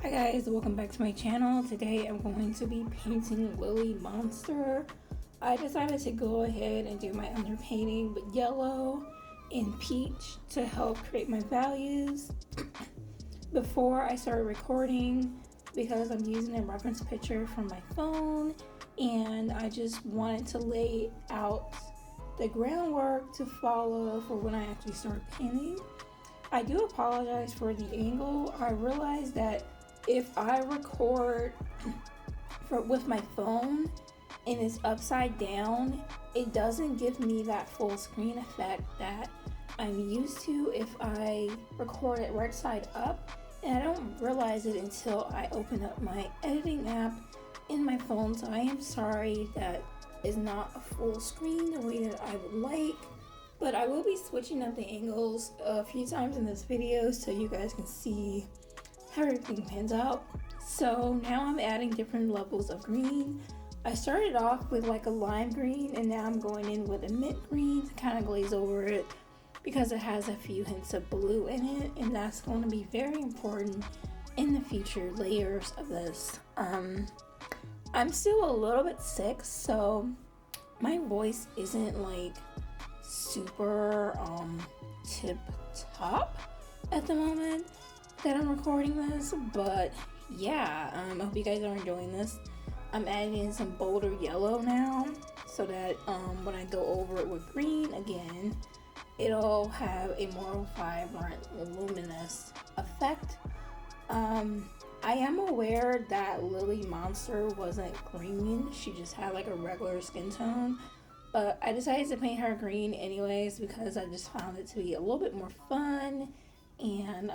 Hi guys, welcome back to my channel. Today I'm going to be painting Lily Monster. I decided to go ahead and do my underpainting with yellow and peach to help create my values before I started recording, because I'm using a reference picture from my phone and I just wanted to lay out the groundwork to follow for when I actually start painting. I do apologize for the angle. I realized that if I record with my phone and it's upside down, it doesn't give me that full screen effect that I'm used to if I record it right side up, and I don't realize it until I open up my editing app in my phone. So I am sorry that is not a full screen the way that I would like, but I will be switching up the angles a few times in this video so you guys can see how everything pans out. So now I'm adding different levels of green. I started off with like a lime green and now I'm going in with a mint green to kind of glaze over it because it has a few hints of blue in it, and that's going to be very important in the future layers of this. I'm still a little bit sick, so my voice isn't like super tip top at the moment that I'm recording this, but yeah, I hope you guys are enjoying this. I'm adding in some bolder yellow now so that when I go over it with green again, it'll have a more vibrant, luminous effect. I am aware that Lily Monster wasn't green, she just had like a regular skin tone, but I decided to paint her green anyways because I just found it to be a little bit more fun. And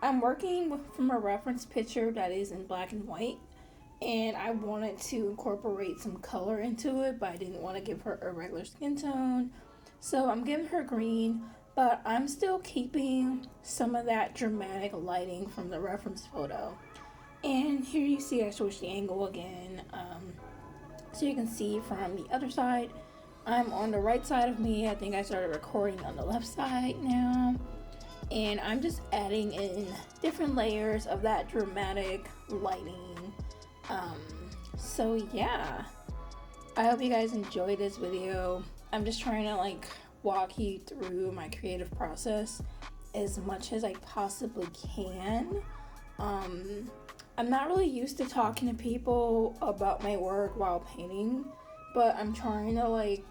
I'm working from a reference picture that is in black and white, and I wanted to incorporate some color into it, but I didn't want to give her a regular skin tone, so I'm giving her green, but I'm still keeping some of that dramatic lighting from the reference photo. And here you see I switched the angle again, so you can see from the other side. I'm on the right side of me. I think I started recording on the left side now, and I'm just adding in different layers of that dramatic lighting. So yeah, I hope you guys enjoyed this video. I'm just trying to like walk you through my creative process as much as I possibly can. I'm not really used to talking to people about my work while painting, but I'm trying to like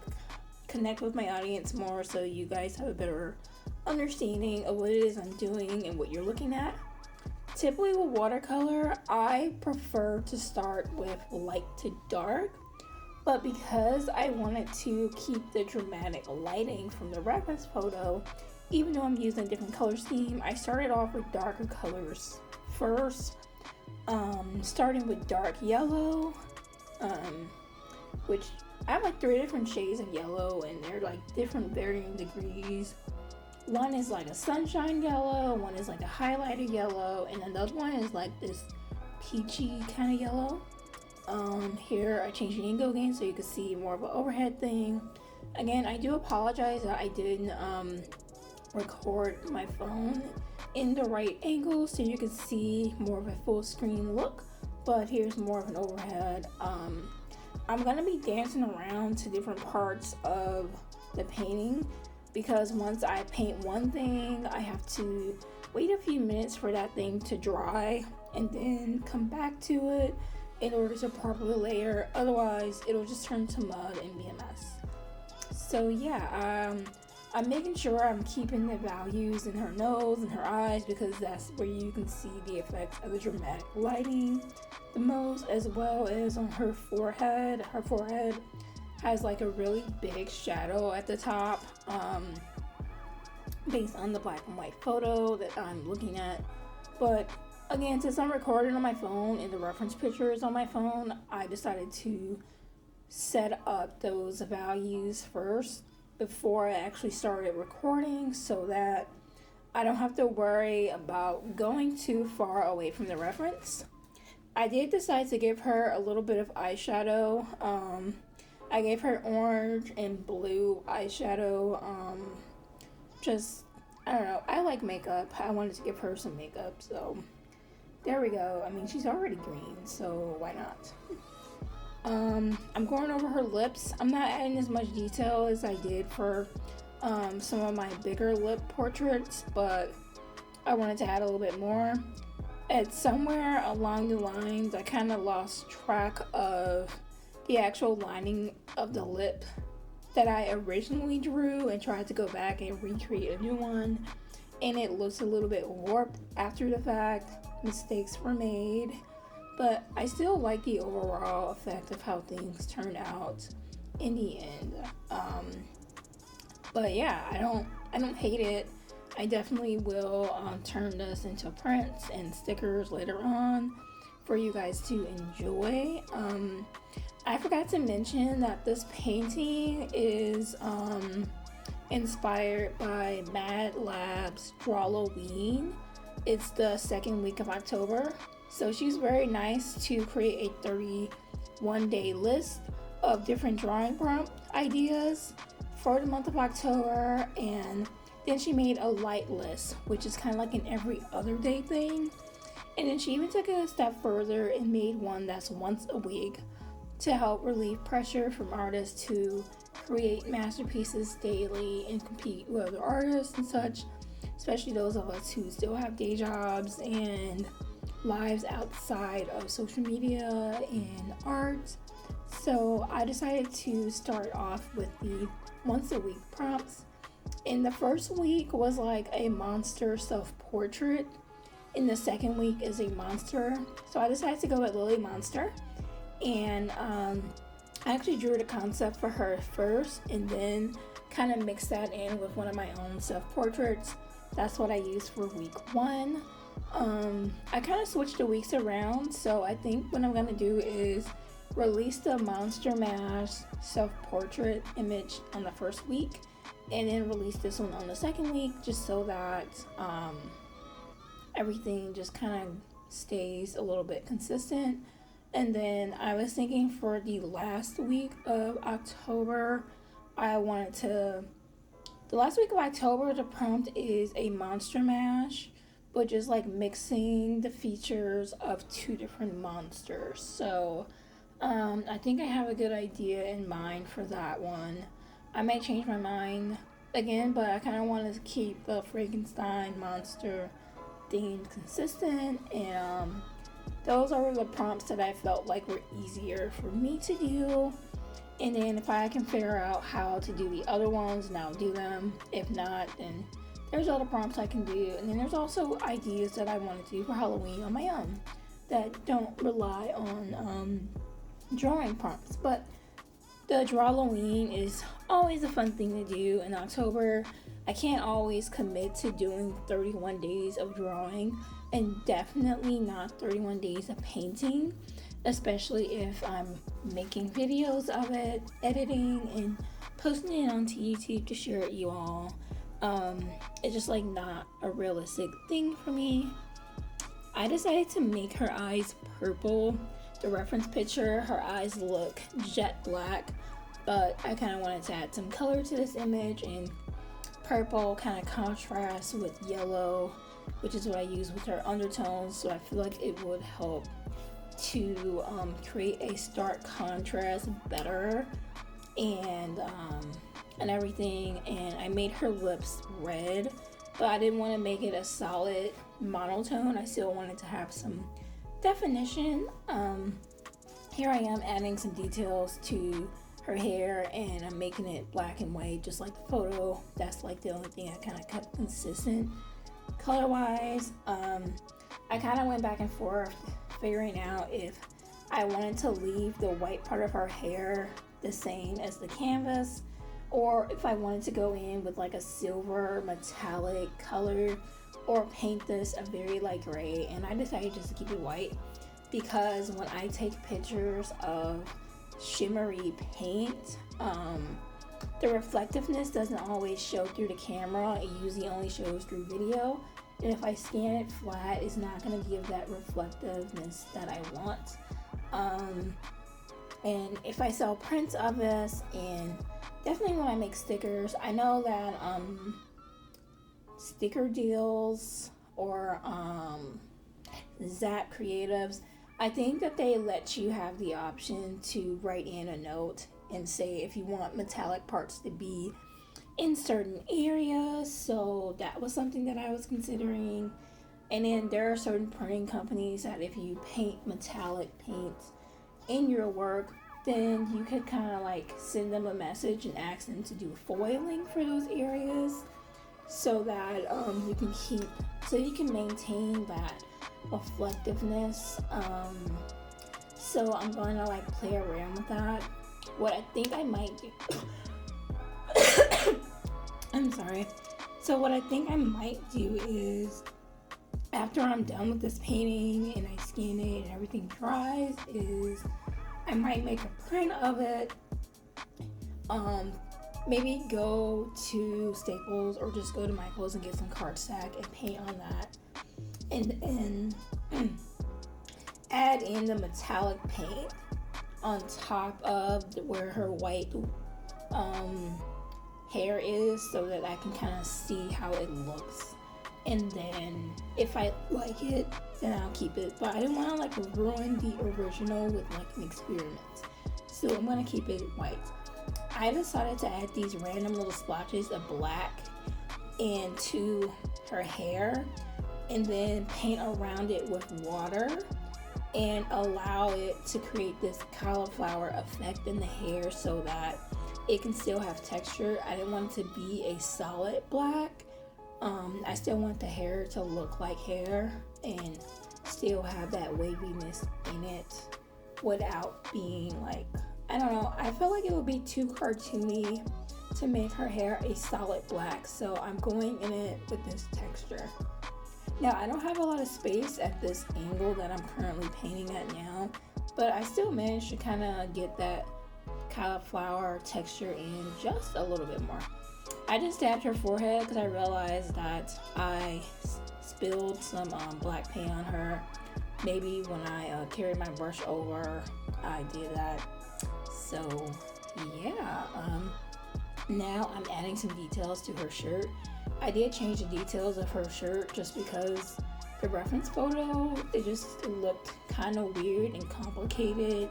connect with my audience more so you guys have a better understanding of what it is I'm doing and what you're looking at. Typically with watercolor, I prefer to start with light to dark, but because I wanted to keep the dramatic lighting from the reference photo, even though I'm using a different color scheme, I started off with darker colors first, starting with dark yellow, which I have like 3 different shades of yellow and they're like different varying degrees. One is like a sunshine yellow, one is like a highlighter yellow, and another one is like this peachy kind of yellow. Here I changed the angle again so you can see more of an overhead thing. Again, I do apologize that I didn't record my phone in the right angle so you can see more of a full screen look, but here's more of an overhead. I'm gonna be dancing around to different parts of the painting because once I paint one thing, I have to wait a few minutes for that thing to dry and then come back to it in order to properly layer. Otherwise, it'll just turn to mud and be a mess. So yeah, I'm making sure I'm keeping the values in her nose and her eyes because that's where you can see the effects of the dramatic lighting the most, as well as on her forehead. Her forehead has like a really big shadow at the top, based on the black and white photo that I'm looking at. But again, since I'm recording on my phone and the reference picture is on my phone, I decided to set up those values first before I actually started recording so that I don't have to worry about going too far away from the reference. I did decide to give her a little bit of eyeshadow. I gave her orange and blue eyeshadow. I don't know, I like makeup. I wanted to give her some makeup, so There we go. I mean, she's already green, so why not? I'm going over her lips. I'm not adding as much detail as I did for some of my bigger lip portraits, but I wanted to add a little bit more. It's somewhere along the lines, I kind of lost track of the actual lining of the lip that I originally drew and tried to go back and recreate a new one, and it looks a little bit warped after the fact. Mistakes were made, but I still like the overall effect of how things turned out in the end. But yeah, I don't hate it. I definitely will turn this into prints and stickers later on for you guys to enjoy. I forgot to mention that this painting is inspired by Mad Lab's Drawloween. It's the second week of October, so she's very nice to create a 31-day list of different drawing prompt ideas for the month of October, and then she made a light list, which is kind of like an every other day thing. And then she even took it a step further and made one that's once a week to help relieve pressure from artists to create masterpieces daily and compete with other artists and such, especially those of us who still have day jobs and lives outside of social media and art. So I decided to start off with the once a week prompts. And the first week was like a monster self-portrait, and the second week is a monster. So I decided to go with Lily Monster, and I actually drew the concept for her first and then kind of mixed that in with one of my own self-portraits. That's what I used for week 1. I kind of switched the weeks around, so I think what I'm gonna do is release the Monster Mash self-portrait image on the first week, and then release this one on the second week, just so that everything just kind of stays a little bit consistent. And then I was thinking for the last week of October, the last week of October, the prompt is a Monster Mash, but just like mixing the features of 2 different monsters. So I think I have a good idea in mind for that one. I may change my mind again, but I kind of want to keep the Frankenstein monster theme consistent, and those are the prompts that I felt like were easier for me to do. And then if I can figure out how to do the other ones, then I'll do them. If not, then there's other prompts I can do. And then there's also ideas that I want to do for Halloween on my own that don't rely on drawing prompts. But the Drawloween is always a fun thing to do in October. I can't always commit to doing 31 days of drawing, and definitely not 31 days of painting, especially if I'm making videos of it, editing, and posting it onto YouTube to share it with you all. It's just like not a realistic thing for me. I decided to make her eyes purple. The reference picture, her eyes look jet black, but I kind of wanted to add some color to this image, and purple kind of contrasts with yellow, which is what I use with her undertones, so I feel like it would help to create a stark contrast better, and everything. And I made her lips red, but I didn't want to make it a solid monotone. I still wanted to have some definition. Here I am adding some details to her hair, and I'm making it black and white just like the photo. That's like the only thing I kind of kept consistent color wise. I kind of went back and forth figuring out if I wanted to leave the white part of her hair the same as the canvas, or if I wanted to go in with like a silver metallic color, or paint this a very light gray. And I decided just to keep it white, because when I take pictures of shimmery paint, the reflectiveness doesn't always show through the camera. It usually only shows through video, and if I scan it flat, it's not going to give that reflectiveness that I want. And if I sell prints of this, and definitely when I make stickers, I know that sticker deals or Zap Creatives. I think that they let you have the option to write in a note and say if you want metallic parts to be in certain areas. So that was something that I was considering. And then there are certain printing companies that if you paint metallic paints in your work, then you could kind of like send them a message and ask them to do foiling for those areas, so that you can maintain that reflectiveness. So I'm going to like play around with that. What I think I might do I'm sorry. So what I think I might do is, after I'm done with this painting and I scan it and everything dries, is I might make a print of it. Maybe go to Staples or just go to Michael's and get some cardstock and paint on that. And add in the metallic paint on top of where her white hair is, so that I can kind of see how it looks. And then if I like it, then I'll keep it. But I didn't want to like ruin the original with like an experiment, so I'm gonna keep it white. I decided to add these random little splotches of black into her hair, and then paint around it with water and allow it to create this cauliflower effect in the hair, so that it can still have texture. I didn't want it to be a solid black. I still want the hair to look like hair and still have that waviness in it without being like, I don't know, I feel like it would be too cartoony to make her hair a solid black, so I'm going in it with this texture. Now, I don't have a lot of space at this angle that I'm currently painting at now, but I still managed to kind of get that cauliflower texture in just a little bit more. I just dabbed her forehead because I realized that I spilled some black paint on her. Maybe when I carried my brush over, I did that. So yeah, now I'm adding some details to her shirt. I did change the details of her shirt just because the reference photo, it just looked kind of weird and complicated.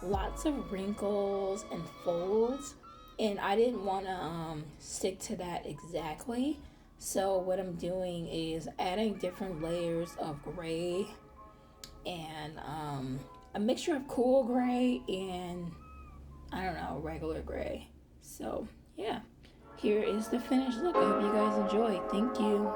Lots of wrinkles and folds, and I didn't want to stick to that exactly. So what I'm doing is adding different layers of gray and a mixture of cool gray and, I don't know, regular gray. So yeah, here is the finished look. I hope you guys enjoy. Thank you.